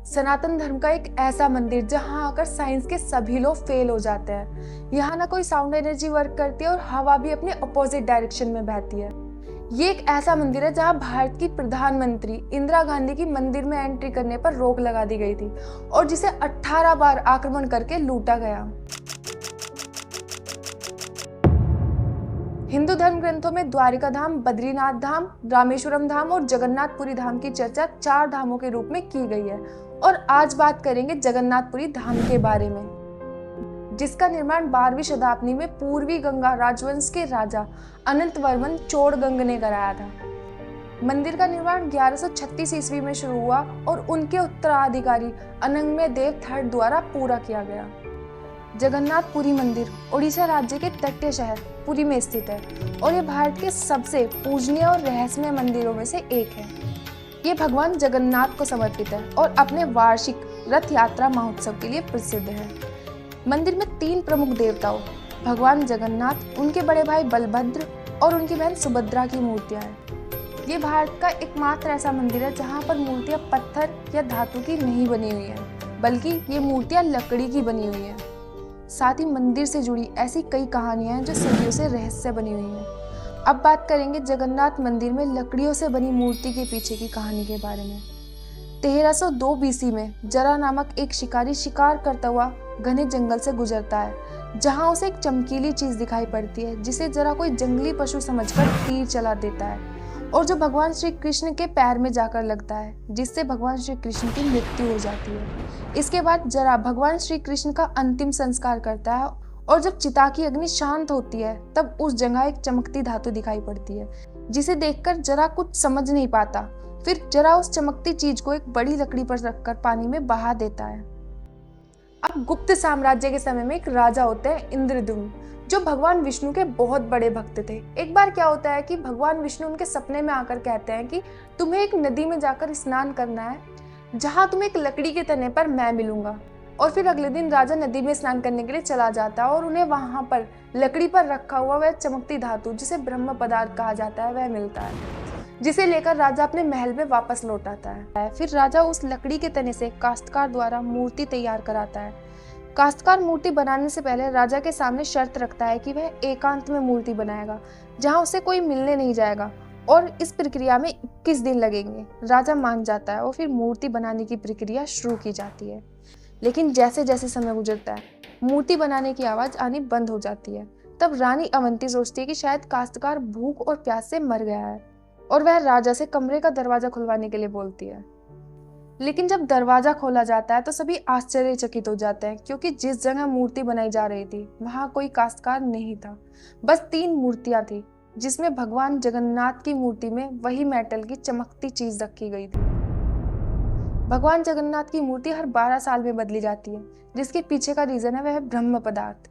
सनातन धर्म का एक ऐसा मंदिर जहां आकर साइंस के सभी लोग फेल हो जाते हैं। यहाँ ना कोई साउंड एनर्जी वर्क करती है और हवा भी अपने अपोजिट डायरेक्शन में बहती है। ये एक ऐसा मंदिर है जहां भारत की प्रधानमंत्री इंदिरा गांधी की मंदिर में एंट्री करने पर रोक लगा दी गई थी और जिसे 18 बार आक्रमण करके लूटा गया। हिंदू धर्म ग्रंथों में द्वारिका धाम, बद्रीनाथ धाम, रामेश्वरम धाम और जगन्नाथपुरी धाम की चर्चा 4 धामों के रूप में की गई है। और आज बात करेंगे जगन्नाथपुरी धाम के बारे में, जिसका निर्माण 12वीं शताब्दी में पूर्वी गंगा राजवंश के राजा अनंत वर्मन चोड़गंग ने कराया था। मंदिर का निर्माण 1136 ईस्वी में शुरू हुआ और उनके उत्तराधिकारी अनंगमेय देव थर्ड द्वारा पूरा किया गया। जगन्नाथपुरी मंदिर ओडिशा राज्य के तटीय शहर पुरी में स्थित है और ये भारत के सबसे पूजनीय और रहस्यमय मंदिरों में से एक है। ये भगवान जगन्नाथ को समर्पित है और अपने वार्षिक रथ यात्रा महोत्सव के लिए प्रसिद्ध है। मंदिर में 3 प्रमुख देवताओं भगवान जगन्नाथ, उनके बड़े भाई बलभद्र और उनकी बहन सुभद्रा की मूर्तियां हैं। ये भारत का एकमात्र ऐसा मंदिर है जहाँ पर मूर्तियां पत्थर या धातु की नहीं बनी हुई हैं, बल्कि ये मूर्तियां लकड़ी की बनी हुई हैं। साथ ही मंदिर से जुड़ी ऐसी कई कहानियां हैं जो सदियों से रहस्य बनी हुई हैं। अब बात करेंगे जगन्नाथ मंदिर में लकड़ियों से बनी मूर्ति के पीछे की कहानी के बारे में। 1302 बीसी में जरा नामक एक शिकारी शिकार करता हुआ घने जंगल से गुजरता है, जहां उसे एक चमकीली चीज दिखाई पड़ती है जिसे जरा कोई जंगली पशु समझकर तीर चला देता है और जो भगवान श्री कृष्ण के पैर में जाकर लगता है, जिससे भगवान श्री कृष्ण की मृत्यु हो जाती है। इसके बाद जरा भगवान श्री कृष्ण का अंतिम संस्कार करता है और जब चिता की अग्नि शांत होती है तब उस जगह एक चमकती धातु दिखाई पड़ती है, जिसे देखकर जरा कुछ समझ नहीं पाता। फिर जरा उस चमकती चीज को एक बड़ी लकड़ी पर रखकर पानी में बहा देता है। अब गुप्त साम्राज्य के समय में एक राजा होते हैं इंद्रद्युम्न, जो भगवान विष्णु के बहुत बड़े भक्त थे। एक बार क्या होता है कि भगवान विष्णु उनके सपने में आकर कहते हैं कि तुम्हें एक नदी में जाकर स्नान करना है, जहां तुम्हें एक लकड़ी के तने पर मैं मिलूंगा। और फिर अगले दिन राजा नदी में स्नान करने के लिए चला जाता है और उन्हें वहां पर लकड़ी पर रखा हुआ वह चमकती धातु, जिसे ब्रह्म पदार्थ कहा जाता है, वह मिलता है, जिसे लेकर राजा अपने महल में वापस लौट आता है। फिर राजा उस लकड़ी के तने से काश्तकार द्वारा मूर्ति तैयार कराता है। काश्तकार मूर्ति बनाने से पहले राजा के सामने शर्त रखता है कि वह एकांत में मूर्ति बनाएगा, जहां उसे कोई मिलने नहीं जाएगा और इस प्रक्रिया में 21 दिन लगेंगे। राजा मान जाता है और फिर मूर्ति बनाने की प्रक्रिया शुरू की जाती है। लेकिन जैसे जैसे समय गुजरता है, मूर्ति बनाने की आवाज आनी बंद हो जाती है। तब रानी अवंती सोचती है कि शायद काश्तकार भूख और प्यास से मर गया है और वह राजा से कमरे का दरवाजा खुलवाने के लिए बोलती है। लेकिन जब दरवाजा खोला जाता है तो सभी आश्चर्यचकित हो जाते हैं, क्योंकि जिस जगह मूर्ति बनाई जा रही थी वहां कोई काश्तकार नहीं था। बस 3 मूर्तियां थी, जिसमें भगवान जगन्नाथ की मूर्ति में वही मेटल की चमकती चीज रखी गई थी। भगवान जगन्नाथ की मूर्ति हर 12 साल में बदली जाती है, जिसके पीछे का रीजन है वह ब्रह्म पदार्थ।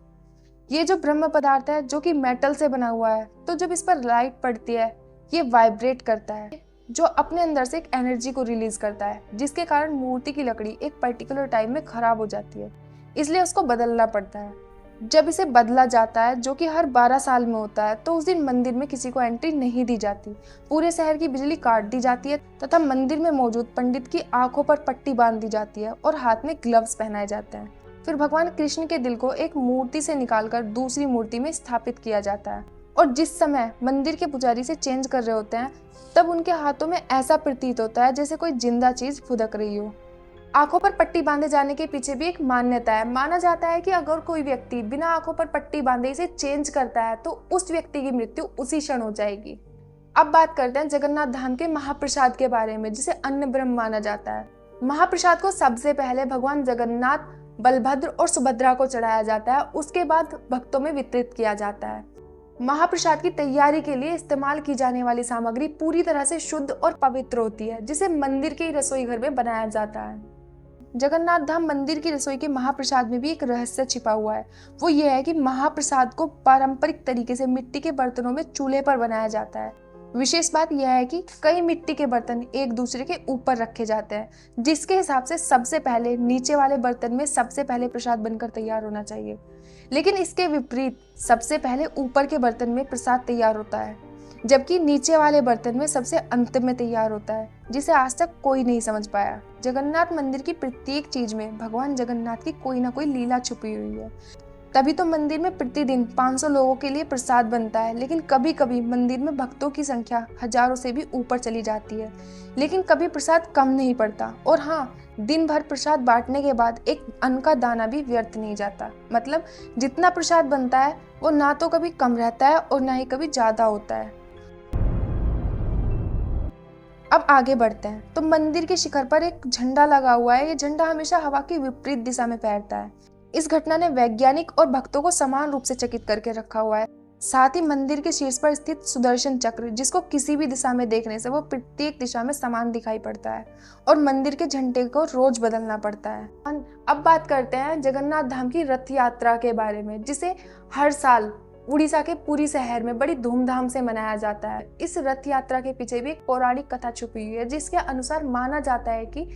ये जो ब्रह्म पदार्थ है जो कि मेटल से बना हुआ है, तो जब इस पर लाइट पड़ती है ये वाइब्रेट करता है, जो अपने अंदर से एक एनर्जी को रिलीज करता है, जिसके कारण मूर्ति की लकड़ी एक पर्टिकुलर टाइम में खराब हो जाती है, इसलिए उसको बदलना पड़ता है। जब इसे बदला जाता है, जो कि हर 12 साल में होता है, तो उस दिन मंदिर में किसी को एंट्री नहीं दी जाती। पूरे शहर की बिजली काट दी जाती है तथा मंदिर में मौजूद पंडित की आंखों पर पट्टी बांध दी जाती है और हाथ में ग्लव्स पहनाए जाते हैं। फिर भगवान कृष्ण के दिल को एक मूर्ति से निकालकर दूसरी मूर्ति में स्थापित किया जाता है और जिस समय मंदिर के पुजारी से चेंज कर रहे होते हैं, तब उनके हाथों में ऐसा प्रतीत होता है जैसे कोई जिंदा चीज फुदक रही हो। आंखों पर पट्टी बांधे जाने के पीछे भी एक मान्यता है। माना जाता है कि अगर कोई व्यक्ति बिना आंखों पर पट्टी बांधे इसे चेंज करता है तो उस व्यक्ति की मृत्यु उसी क्षण हो जाएगी। अब बात करते हैं जगन्नाथ धाम के महाप्रसाद के बारे में, जिसे अन्न ब्रह्म माना जाता है। महाप्रसाद को सबसे पहले भगवान जगन्नाथ, बलभद्र और सुभद्रा को चढ़ाया जाता है, उसके बाद भक्तों में वितरित किया जाता है। महाप्रसाद की तैयारी के लिए इस्तेमाल की जाने वाली सामग्री पूरी तरह से शुद्ध और पवित्र होती है, जिसे मंदिर के रसोई घर में बनाया जाता है। जगन्नाथ धाम मंदिर की रसोई के महाप्रसाद में भी एक रहस्य छिपा हुआ है। वो ये है कि महाप्रसाद को पारंपरिक तरीके से मिट्टी के बर्तनों में चूल्हे पर बनाया जाता है। विशेष बात यह है कि कई मिट्टी के बर्तन एक दूसरे के ऊपर रखे जाते हैं, जिसके हिसाब से सबसे पहले नीचे वाले बर्तन में सबसे पहले प्रसाद बनकर तैयार होना चाहिए। लेकिन इसके विपरीत सबसे पहले ऊपर के बर्तन में प्रसाद तैयार होता है। जबकि नीचे वाले बर्तन में सबसे अंत में तैयार होता है, जिसे आज तक कोई नहीं समझ पाया। जगन्नाथ मंदिर की प्रत्येक चीज में भगवान जगन्नाथ की कोई ना कोई लीला छुपी हुई है। तभी तो मंदिर में प्रतिदिन 500 लोगों के लिए प्रसाद बनता है, लेकिन कभी कभी मंदिर में भक्तों की संख्या हजारों से भी ऊपर चली जाती है, लेकिन कभी प्रसाद कम नहीं पड़ता। और हाँ, दिन भर प्रसाद बांटने के बाद एक अन्न का दाना भी व्यर्थ नहीं जाता। मतलब जितना प्रसाद बनता है वो ना तो कभी कम रहता है और ना ही कभी ज्यादा होता है। अब आगे बढ़ते हैं तो मंदिर के शिखर पर एक झंडा लगा हुआ है। ये झंडा हमेशा हवा की विपरीत दिशा में फहरता है। इस घटना ने वैज्ञानिक और भक्तों को समान रूप से चकित करके रखा हुआ है। साथ ही मंदिर के शीर्ष पर स्थित सुदर्शन चक्र, जिसको किसी भी दिशा में देखने से वो प्रत्येक दिशा में समान दिखाई पड़ता है, और मंदिर के झंडे को रोज बदलना पड़ता है। अब बात करते हैं जगन्नाथ धाम की रथ यात्रा के बारे में, जिसे हर साल उड़ीसा के पुरी शहर में बड़ी धूमधाम से मनाया जाता है। इस रथ यात्रा के पीछे भी एक पौराणिक कथा छुपी हुई है, जिसके अनुसार माना जाता है कि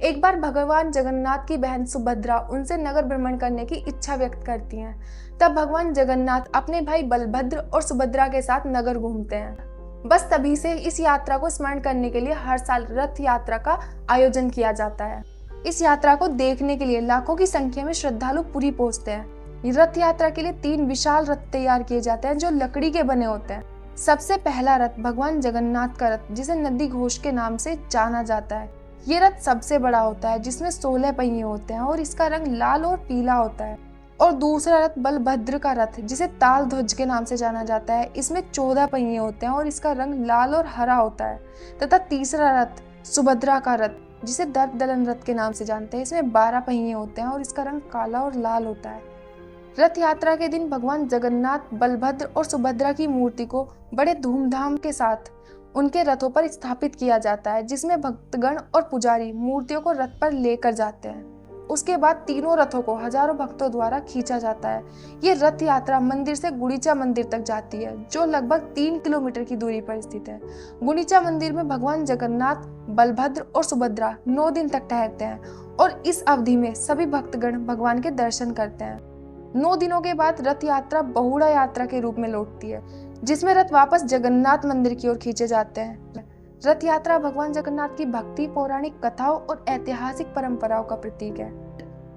एक बार भगवान जगन्नाथ की बहन सुभद्रा उनसे नगर भ्रमण करने की इच्छा व्यक्त करती हैं। तब भगवान जगन्नाथ अपने भाई बलभद्र और सुभद्रा के साथ नगर घूमते हैं। बस तभी से इस यात्रा को स्मरण करने के लिए हर साल रथ यात्रा का आयोजन किया जाता है। इस यात्रा को देखने के लिए लाखों की संख्या में श्रद्धालु पुरी पहुंचते हैं। रथ यात्रा के लिए 3 विशाल रथ तैयार किए जाते हैं, जो लकड़ी के बने होते हैं। सबसे पहला रथ भगवान जगन्नाथ का रथ, जिसे नंदी घोष के नाम से जाना जाता है। ये रथ सबसे बड़ा होता है, जिसमें 16 पहिए होते हैं और इसका रंग लाल और पीला होता है। और दूसरा रथ बलभद्र का रथ, जिसे ताल ध्वज के नाम से जाना जाता है। इसमें 14 पहिए होते हैं और इसका रंग लाल और हरा होता है। तथा तीसरा रथ सुभद्रा का रथ, जिसे दर्प दलन रथ के नाम से जानते हैं। इसमें 12 पहिए होते हैं और इसका रंग काला और लाल होता है। रथ यात्रा के दिन भगवान जगन्नाथ, बलभद्र और सुभद्रा की मूर्ति को बड़े धूमधाम के साथ उनके रथों पर स्थापित किया जाता है, जिसमें भक्तगण और पुजारी मूर्तियों को रथ पर लेकर जाते हैं। उसके बाद तीनों रथों को हजारों भक्तों द्वारा खींचा जाता है। ये रथ यात्रा मंदिर से गुंडीचा मंदिर तक जाती है, जो लगभग 3 किलोमीटर की दूरी पर स्थित है। गुंडीचा मंदिर में भगवान जगन्नाथ, बलभद्र और सुभद्रा 9 दिन तक ठहरते हैं और इस अवधि में सभी भक्तगण भगवान के दर्शन करते हैं। 9 दिनों के बाद रथ यात्रा बहुड़ा यात्रा के रूप में लौटती है, जिसमें रथ वापस जगन्नाथ मंदिर की ओर खींचे जाते हैं। रथ यात्रा भगवान जगन्नाथ की भक्ति, पौराणिक कथाओं और ऐतिहासिक परंपराओं का प्रतीक है।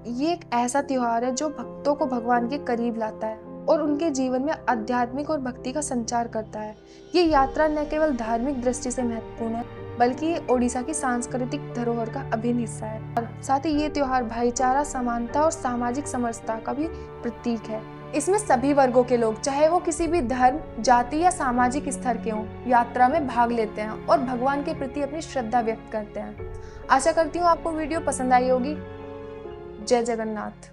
ये एक ऐसा त्योहार है जो भक्तों को भगवान के करीब लाता है और उनके जीवन में आध्यात्मिक और भक्ति का संचार करता है। ये यात्रा न केवल धार्मिक दृष्टि से महत्वपूर्ण है, बल्कि ये ओडिशा की सांस्कृतिक धरोहर का अभिन्न हिस्सा है। और साथ ही ये त्योहार भाईचारा, समानता और सामाजिक समरसता का भी प्रतीक है। इसमें सभी वर्गों के लोग, चाहे वो किसी भी धर्म, जाति या सामाजिक स्तर के हों, यात्रा में भाग लेते हैं और भगवान के प्रति अपनी श्रद्धा व्यक्त करते हैं। आशा करती हूँ आपको वीडियो पसंद आई होगी। जय जगन्नाथ।